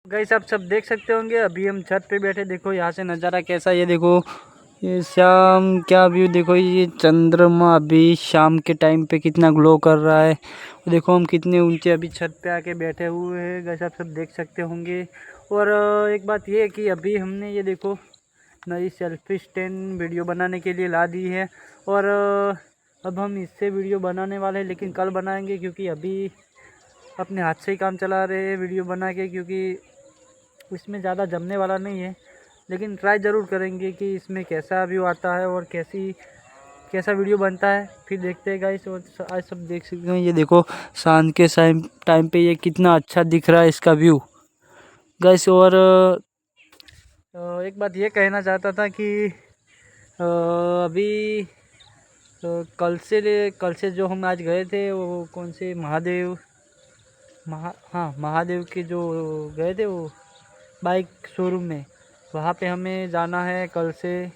Guys आप सब देख सकते होंगे, अभी हम छत पे बैठे। देखो यहाँ से नज़ारा कैसा, ये देखो, ये शाम क्या व्यू देखो। ये चंद्रमा अभी शाम के टाइम पे कितना ग्लो कर रहा है। देखो हम कितने ऊंचे अभी छत पे आके बैठे हुए हैं। गाइस आप सब देख सकते होंगे। और एक बात ये है कि अभी हमने ये देखो नई सेल्फी स्टैंड वीडियो बनाने के लिए ला दी है। और अब हम इससे वीडियो बनाने वाले हैं, लेकिन कल बनाएंगे, क्योंकि अभी अपने हाथ से ही काम चला रहे हैं वीडियो बना के, क्योंकि इसमें ज़्यादा जमने वाला नहीं है। लेकिन ट्राई ज़रूर करेंगे कि इसमें कैसा व्यू आता है और कैसा वीडियो बनता है, फिर देखते हैं गाइस। और आज सब देख सकते हैं, ये देखो शाम के टाइम पे ये कितना अच्छा दिख रहा है इसका व्यू गाइस। और एक बात ये कहना चाहता था कि अभी कल से जो हम आज गए थे, वो कौन से महादेव के जो गए थे, वो बाइक शोरूम में, वहाँ पे हमें जाना है कल से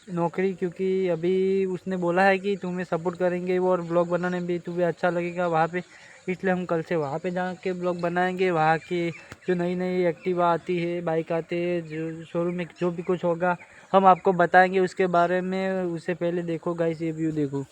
नौकरी। क्योंकि अभी उसने बोला है कि तुम्हें सपोर्ट करेंगे और ब्लॉग बनाने में भी तुम्हें अच्छा लगेगा वहाँ पे, इसलिए हम कल से वहाँ पे जाके ब्लॉग बनाएंगे। वहाँ की जो नई नई एक्टिवा आती है, बाइक आती है, जो शोरूम में जो भी कुछ होगा हम आपको बताएंगे उसके बारे में। उससे पहले देखो गाइस, ये व्यू देखो।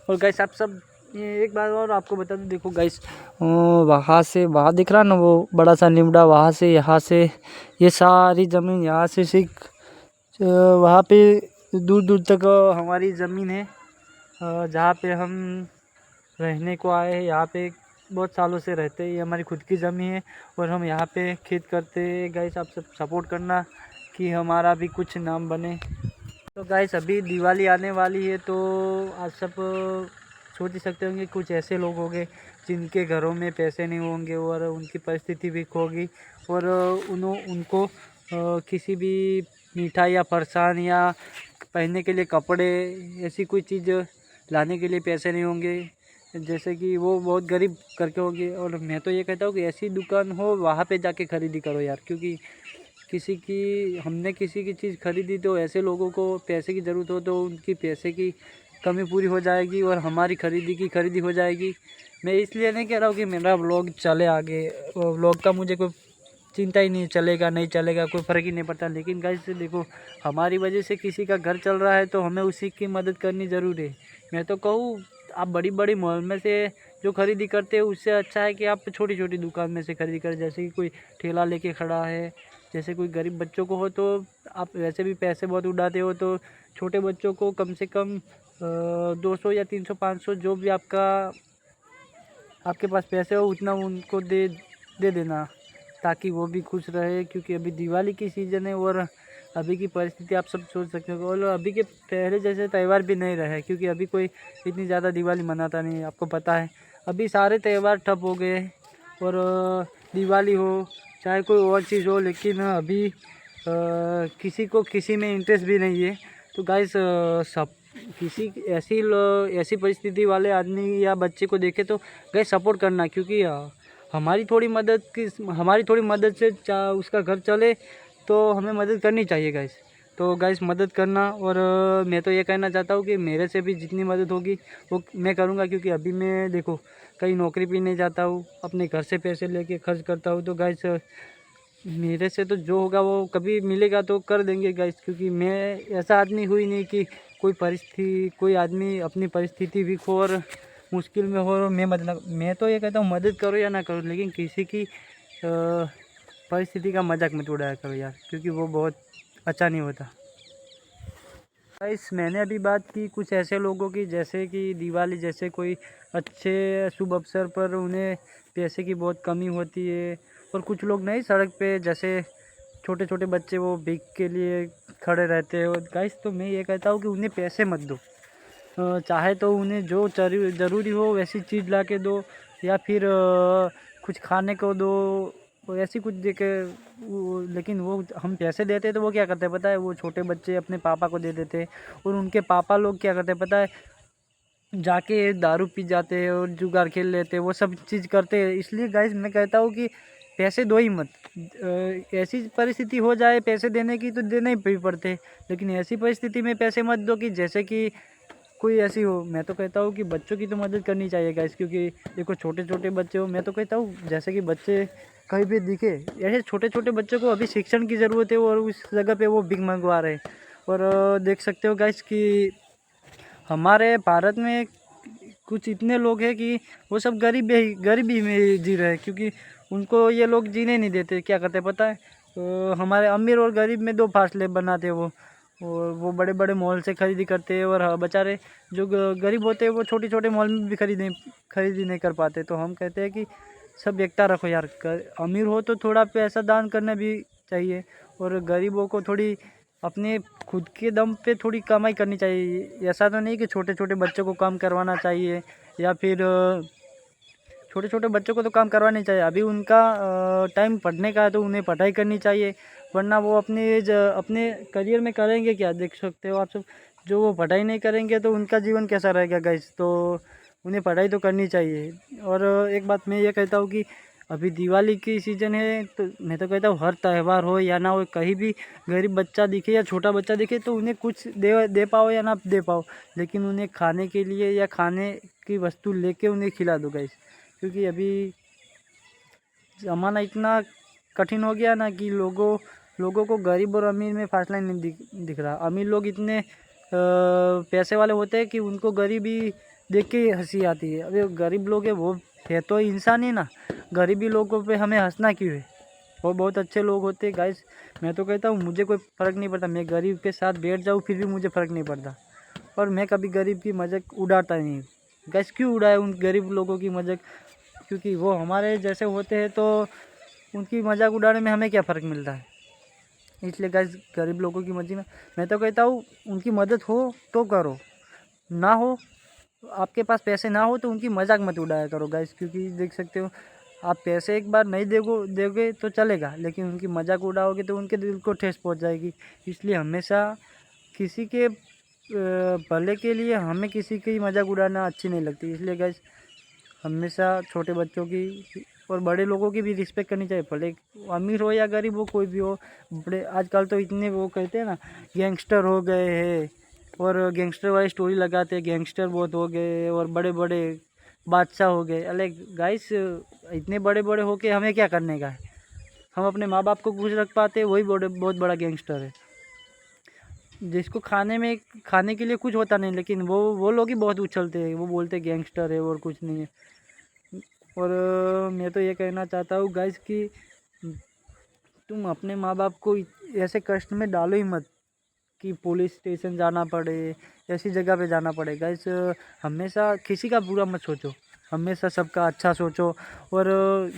और गाइस आप सब, ये एक बार और आपको बता दूं, देखो गाइस, वहाँ से वहाँ दिख रहा ना वो बड़ा सा निमड़ा, वहाँ से यहाँ से ये सारी ज़मीन, यहाँ से सिर्फ वहाँ पे दूर दूर तक हमारी ज़मीन है, जहाँ पे हम रहने को आए हैं। यहाँ पे बहुत सालों से रहते हैं, ये हमारी खुद की ज़मीन है और हम यहाँ पे खेत करते हैं। गाइस आप सब सपोर्ट करना कि हमारा भी कुछ नाम बने। तो गाइस अभी दिवाली आने वाली है, तो आप सब सोच ही सकते होंगे कुछ ऐसे लोग होंगे जिनके घरों में पैसे नहीं होंगे और उनकी परिस्थिति भी होगी, और उनको किसी भी मिठाई या फरसान या पहनने के लिए कपड़े, ऐसी कोई चीज़ लाने के लिए पैसे नहीं होंगे, जैसे कि वो बहुत गरीब करके होंगे। और मैं तो ये कहता हूँ कि ऐसी दुकान हो वहाँ पे जाके ख़रीदी करो यार, क्योंकि हमने किसी की चीज़ खरीदी तो ऐसे लोगों को पैसे की ज़रूरत हो तो उनकी पैसे की कमी पूरी हो जाएगी और हमारी खरीदी हो जाएगी। मैं इसलिए नहीं कह रहा हूँ कि मेरा व्लॉग चले आगे, व्लॉग का मुझे कोई चिंता ही नहीं, चलेगा नहीं चलेगा कोई फ़र्क ही नहीं पड़ता। लेकिन गाइस देखो, हमारी वजह से किसी का घर चल रहा है तो हमें उसी की मदद करनी ज़रूर है। मैं तो कहूँ, आप बड़ी बड़ी मॉल में से जो खरीदी करते हो उससे अच्छा है कि आप छोटी छोटी दुकान में से खरीदी करें। जैसे कि कोई ठेला लेके खड़ा है, जैसे कोई गरीब बच्चों को हो, तो आप वैसे भी पैसे बहुत उड़ाते हो, तो छोटे बच्चों को कम से कम 200 या 300 500 जो भी आपके पास पैसे हो उतना उनको दे देना, ताकि वो भी खुश रहे। क्योंकि अभी दिवाली की सीज़न है और अभी की परिस्थिति आप सब सोच सकते हो। और अभी के पहले जैसे त्यौहार भी नहीं रहे, क्योंकि अभी कोई इतनी ज़्यादा दिवाली मनाता नहीं है, आपको पता है। अभी सारे त्यौहार ठप हो गए। और दिवाली हो चाहे कोई और चीज़ हो, लेकिन अभी किसी को किसी में इंटरेस्ट भी नहीं है। तो गाइस सब किसी ऐसी परिस्थिति वाले आदमी या बच्चे को देखे तो गाइस सपोर्ट करना, क्योंकि हमारी थोड़ी मदद से उसका घर चले, तो हमें मदद करनी चाहिए गाइस। तो गाइस मदद करना। और मैं तो ये कहना चाहता हूँ कि मेरे से भी जितनी मदद होगी वो मैं करूँगा, क्योंकि अभी मैं देखो कहीं नौकरी भी नहीं जाता हूँ, अपने घर से पैसे लेके खर्च करता हूँ। तो गाइस मेरे से तो जो होगा वो कभी मिलेगा तो कर देंगे गाइस, क्योंकि मैं ऐसा आदमी हुई नहीं कि कोई आदमी अपनी परिस्थिति वीक हो और मुश्किल में हो, मैं तो ये कहता हूँ मदद करो या ना करो, लेकिन किसी की परिस्थिति का मजाक मत उड़ाया करो यार, क्योंकि वो बहुत अच्छा नहीं होता। गाइस मैंने अभी बात की कुछ ऐसे लोगों की, जैसे कि दिवाली जैसे कोई अच्छे शुभ अवसर पर उन्हें पैसे की बहुत कमी होती है। और कुछ लोग नहीं, सड़क पे जैसे छोटे छोटे बच्चे वो भीख के लिए खड़े रहते हैं। और गाइस तो मैं ये कहता हूँ कि उन्हें पैसे मत दो, चाहे तो उन्हें जो ज़रूरी हो वैसी चीज़ ला के दो, या फिर कुछ खाने को दो, ऐसी कुछ दे के। लेकिन वो हम पैसे देते हैं तो वो क्या करते हैं पता है, वो छोटे बच्चे अपने पापा को दे देते हैं, और उनके पापा लोग क्या करते हैं पता है, जाके दारू पी जाते हैं और जुगार खेल लेते हैं, वो सब चीज़ करते हैं। इसलिए गाइस मैं कहता हूँ कि पैसे दो ही मत। ऐसी परिस्थिति हो जाए पैसे देने की तो देने ही भी पड़ते, लेकिन ऐसी परिस्थिति में पैसे मत दो कि जैसे कि कोई ऐसी हो। मैं तो कहता हूँ कि बच्चों की तो मदद करनी चाहिए गाइस, क्योंकि देखो छोटे छोटे बच्चे हो, मैं तो कहता हूँ जैसे कि बच्चे कहीं भी दिखे, ऐसे छोटे छोटे बच्चों को अभी शिक्षण की ज़रूरत है और उस जगह पे वो भीख मंगवा रहे हैं। और देख सकते हो गाइस कि हमारे भारत में कुछ इतने लोग हैं कि वो सब गरीबी में जी रहे हैं, क्योंकि उनको ये लोग जीने नहीं देते। क्या करते पता है, हमारे अमीर और गरीब में दो फासले बनाते हैं वो, और वो बड़े बड़े मॉल से खरीदी करते हैं, और बेचारे जो गरीब होते हैं वो छोटे छोटे मॉल में भी खरीदी नहीं कर पाते। तो हम कहते हैं कि सब एकता रखो यार, अमीर हो तो थोड़ा पैसा दान करना भी चाहिए, और गरीबों को थोड़ी अपने खुद के दम पे थोड़ी कमाई करनी चाहिए। ऐसा तो नहीं कि छोटे छोटे बच्चों को काम करवाना चाहिए, या फिर छोटे छोटे बच्चों को तो काम करवाना चाहिए। अभी उनका टाइम पढ़ने का है तो उन्हें पढ़ाई करनी चाहिए, वरना वो अपने करियर में करेंगे क्या। देख सकते हो आप सब, जो वो पढ़ाई नहीं करेंगे तो उनका जीवन कैसा रहेगा गाइस। तो उन्हें पढ़ाई तो करनी चाहिए। और एक बात मैं ये कहता हूँ कि अभी दिवाली की सीज़न है, तो मैं तो कहता हूँ हर त्यौहार हो या ना हो, कहीं भी गरीब बच्चा दिखे या छोटा बच्चा दिखे तो उन्हें कुछ दे पाओ या ना दे पाओ, लेकिन उन्हें खाने के लिए या खाने की वस्तु लेके उन्हें खिला दो गाइस। क्योंकि अभी ज़माना इतना कठिन हो गया ना कि लोगों को गरीब और अमीर में फासला नहीं दिख रहा। अमीर लोग इतने पैसे वाले होते हैं कि उनको गरीबी देख के हंसी आती है। अभी गरीब लोग है वो है तो इंसान ही ना, गरीबी लोगों पे हमें हंसना क्यों है। वो बहुत अच्छे लोग होते हैं गाइस। मैं तो कहता हूँ मुझे कोई फ़र्क नहीं पड़ता, मैं गरीब के साथ बैठ जाऊँ फिर भी मुझे फ़र्क नहीं पड़ता, और मैं कभी गरीब की मजाक उड़ाता नहीं हूँ गाइस। क्यों उड़ाए उन गरीब लोगों की मजाक, क्योंकि वो हमारे जैसे होते हैं तो उनकी मजाक उड़ाने में हमें क्या फ़र्क मिलता है। इसलिए गाइस गरीब लोगों की मर्जी में मैं तो कहता हूँ उनकी मदद हो तो करो, ना हो आपके पास पैसे ना हो तो उनकी मजाक मत उड़ाया करो गाइस। क्योंकि देख सकते हो आप पैसे एक बार नहीं दोगे तो चलेगा, लेकिन उनकी मजाक उड़ाओगे तो उनके दिल को ठेस पहुंच जाएगी। इसलिए हमेशा किसी के भले के लिए हमें किसी की मजाक उड़ाना अच्छी नहीं लगती। इसलिए गाइस हमेशा छोटे बच्चों की और बड़े लोगों की भी रिस्पेक्ट करनी चाहिए, भले अमीर हो या गरीब हो, कोई भी हो। बड़े आजकल तो इतने वो कहते हैं ना गैंगस्टर हो गए हैं, और गैंगस्टर वाली स्टोरी लगाते हैं, गैंगस्टर बहुत हो गए और बड़े बड़े बादशाह हो गए। अरे गाइस इतने बड़े बड़े होके हमें क्या करने का है। हम अपने माँ बाप को खुश रख पाते वही बहुत बड़ा गैंगस्टर है। जिसको खाने के लिए कुछ होता नहीं, लेकिन वो लोग ही बहुत उछलते हैं, वो बोलते हैं गैंगस्टर है और कुछ नहीं है। और मैं तो ये कहना चाहता हूँ गाइस कि तुम अपने माँ बाप को ऐसे कष्ट में डालो ही मत कि पुलिस स्टेशन जाना पड़े, ऐसी जगह पे जाना पड़े। गाइस हमेशा किसी का बुरा मत सोचो, हमेशा सबका अच्छा सोचो। और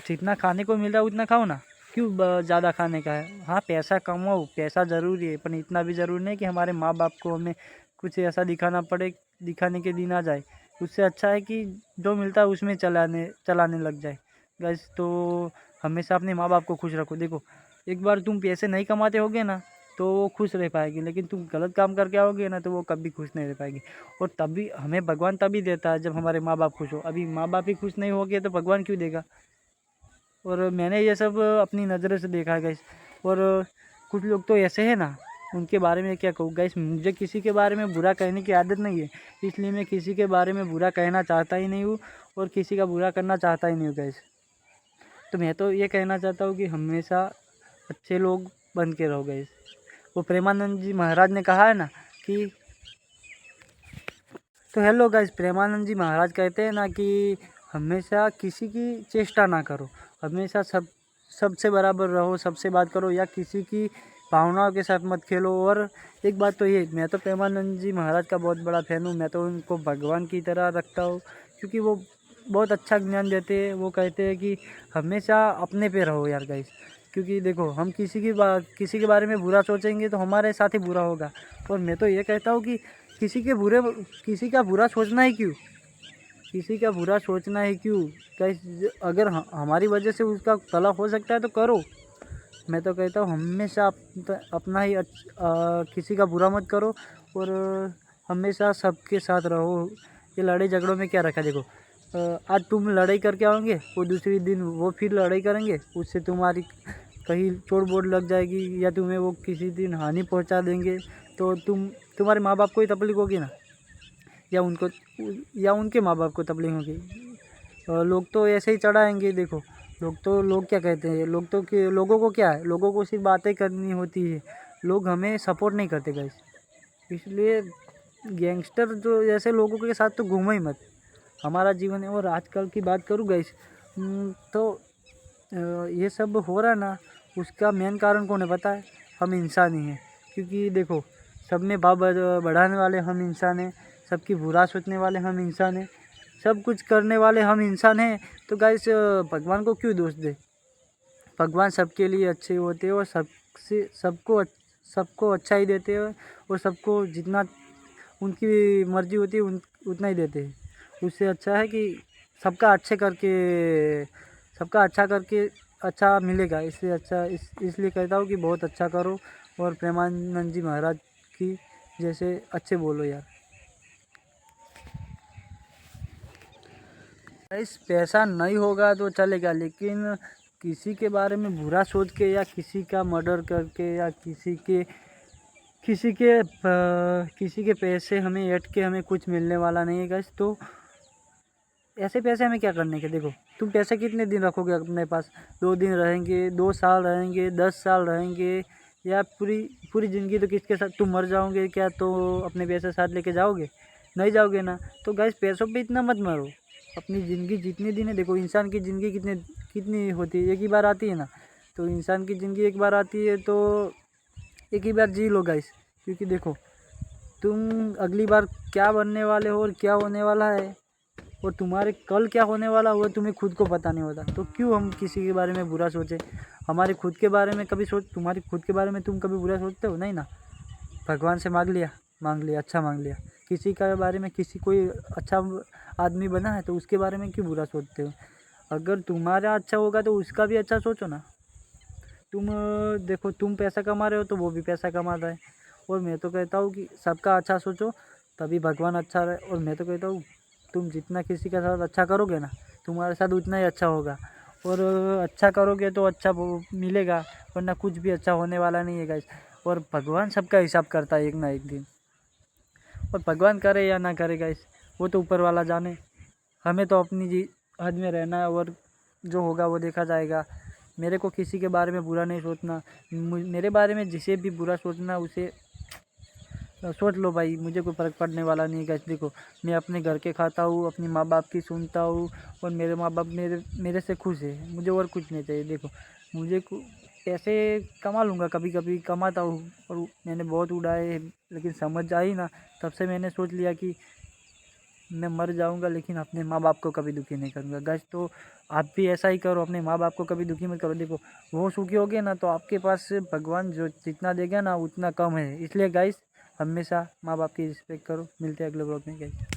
जितना खाने को मिल रहा है उतना खाओ ना, क्यों ज़्यादा खाने का है। हाँ पैसा कमाओ, पैसा ज़रूरी है, पर इतना भी ज़रूरी नहीं कि हमारे माँ बाप को हमें कुछ ऐसा दिखाना पड़े, दिखाने के दिन आ जाए। उससे अच्छा है कि जो मिलता है उसमें चलाने लग जाए गाइस। तो हमेशा अपने माँ बाप को खुश रखो। देखो एक बार तुम पैसे नहीं कमाते होगे ना तो वो खुश रह पाएगी, लेकिन तुम गलत काम करके आओगे ना तो वो कभी खुश नहीं रह पाएगी। और तभी हमें भगवान तभी देता है जब हमारे माँ बाप खुश हो। अभी माँ बाप ही खुश नहीं होगे तो भगवान क्यों देगा। और मैंने ये सब अपनी नज़रों से देखा है गाइस। और कुछ लोग तो ऐसे हैं ना, उनके बारे में क्या कहूँ गाइस। मुझे किसी के बारे में बुरा कहने की आदत नहीं है, इसलिए मैं किसी के बारे में बुरा कहना चाहता ही नहीं हूँ और किसी का बुरा करना चाहता ही नहीं हूँ गाइस। तो मैं तो ये कहना चाहता हूँ कि हमेशा अच्छे लोग बन के रहो गाइस। वो प्रेमानंद जी महाराज ने कहा है ना कि तो हेलो गाइस, प्रेमानंद जी महाराज कहते हैं ना कि हमेशा किसी की चेष्टा ना करो, हमेशा सबसे बराबर रहो, सबसे बात करो, या किसी की भावनाओं के साथ मत खेलो। और एक बात तो ये, मैं तो प्रेमानंद जी महाराज का बहुत बड़ा फ़ैन हूँ। मैं तो उनको भगवान की तरह रखता हूँ, क्योंकि वो बहुत अच्छा ज्ञान देते हैं। वो कहते हैं कि हमेशा अपने पे रहो यार गाइस। क्योंकि देखो हम किसी के बारे में बुरा सोचेंगे तो हमारे साथ ही बुरा होगा। और मैं तो ये कहता हूँ कि किसी का बुरा सोचना ही क्यों, किसी का बुरा सोचना ही क्यों गाइस। अगर हमारी वजह से उसका भला हो सकता है तो करो। मैं तो कहता हूँ हमेशा अपना ही किसी का बुरा मत करो, और हमेशा सबके साथ रहो। ये लड़ाई झगड़ों में क्या रखा है। देखो आज तुम लड़ाई करके आओगे, वो दूसरी दिन वो फिर लड़ाई करेंगे, उससे तुम्हारी कहीं चोट वोट लग जाएगी या तुम्हें वो किसी दिन हानि पहुंचा देंगे, तो तुम्हारे माँ बाप को ही तकलीफ होगी ना, या उनको या उनके माँ बाप को तकलीफ होगी। लोग तो ऐसे ही चढ़ाएंगे। देखो लोग क्या कहते हैं, लोगों को क्या है, लोगों को सिर्फ बातें करनी होती है, लोग हमें सपोर्ट नहीं करते गाइस। इसलिए गैंगस्टर जो जैसे लोगों के साथ तो घूमो ही मत, हमारा जीवन है। और आजकल की बात करूँ गाइस, तो ये सब हो रहा ना, उसका मेन कारण कौन है पता है? हम इंसान ही हैं। क्योंकि देखो सब में भाव बढ़ाने वाले हम इंसान हैं, सबकी बुरा सोचने वाले हम इंसान हैं, सब कुछ करने वाले हम इंसान हैं। तो गाइस भगवान को क्यों दोष दे? भगवान सबके लिए अच्छे होते हैं और सबको अच्छा ही देते हैं, और सबको जितना उनकी मर्जी होती है उतना ही देते हैं। उससे अच्छा है कि सबका अच्छा करके अच्छा मिलेगा। इससे अच्छा इसलिए कहता हूँ कि बहुत अच्छा करो और प्रेमानंद जी महाराज की जैसे अच्छे बोलो यार। इस पैसा नहीं होगा तो चलेगा, लेकिन किसी के बारे में बुरा सोच के या किसी का मर्डर करके या किसी के पैसे हमें ऐंठ के हमें कुछ मिलने वाला नहीं है गाइस। तो ऐसे पैसे हमें क्या करने के? देखो तुम पैसे कितने दिन रखोगे अपने पास? 2 दिन रहेंगे, 2 साल रहेंगे, 10 साल रहेंगे, या पूरी ज़िंदगी? तो किसके साथ तुम मर जाओगे क्या तो अपने पैसे साथ लेके जाओगे? नहीं जाओगे ना। तो गाइस पैसों पे इतना मत मरो। अपनी ज़िंदगी जितने दिन है, देखो इंसान की ज़िंदगी कितनी होती है? एक ही बार आती है ना। तो इंसान की ज़िंदगी एक बार आती है तो एक ही बार जी लो गाइस। क्योंकि देखो तुम अगली बार क्या बनने वाले हो और क्या होने वाला है, और तुम्हारे कल क्या होने वाला हुआ तुम्हें खुद को पता नहीं होता। तो क्यों हम किसी के बारे में बुरा सोचें? हमारे खुद के बारे में तुम्हारे खुद के बारे में तुम कभी बुरा सोचते हो? नहीं ना। भगवान से मांग लिया, अच्छा मांग लिया। किसी का बारे में कोई अच्छा आदमी बना है तो उसके बारे में क्यों बुरा सोचते हो? अगर तुम्हारा अच्छा होगा तो उसका भी अच्छा सोचो ना। देखो तुम पैसा कमा रहे हो तो वो भी पैसा कमा रहा है, और मैं तो कहता हूँ कि सबका अच्छा सोचो, तभी भगवान अच्छा रहे। और मैं तो कहता हूँ तुम जितना किसी के साथ अच्छा करोगे ना, तुम्हारे साथ उतना ही अच्छा होगा, और अच्छा करोगे तो अच्छा वो मिलेगा, वरना कुछ भी अच्छा होने वाला नहीं है गाइस। और भगवान सबका हिसाब करता है एक ना एक दिन, और भगवान करे या ना करे गाइस, वो तो ऊपर वाला जाने। हमें तो अपनी हद में रहना है, और जो होगा वो देखा जाएगा। मेरे को किसी के बारे में बुरा नहीं सोचना। मेरे बारे में जिसे भी बुरा सोचना उसे सोच लो भाई, मुझे कोई फ़र्क पड़ने वाला नहीं है गाइस। देखो मैं अपने घर के खाता हूँ, अपनी माँ बाप की सुनता हूँ, और मेरे माँ बाप मेरे से खुश है, मुझे और कुछ नहीं चाहिए। देखो पैसे कमा लूँगा, कभी कभी कमाता हूँ, और मैंने बहुत उड़ाए, लेकिन समझ आई ना, तब से मैंने सोच लिया कि मैं मर जाऊंगा लेकिन अपने माँ बाप को कभी दुखी नहीं करूंगा गाइस। तो आप भी ऐसा ही करो, अपने माँ बाप को कभी दुखी मत करो। देखो वो सुखी हो गए ना तो आपके पास भगवान जो जितना देगा ना उतना कम है। इसलिए गाइस हमेशा माँ बाप की रिस्पेक्ट करो। मिलते हैं अगले ब्लॉग में गाइस।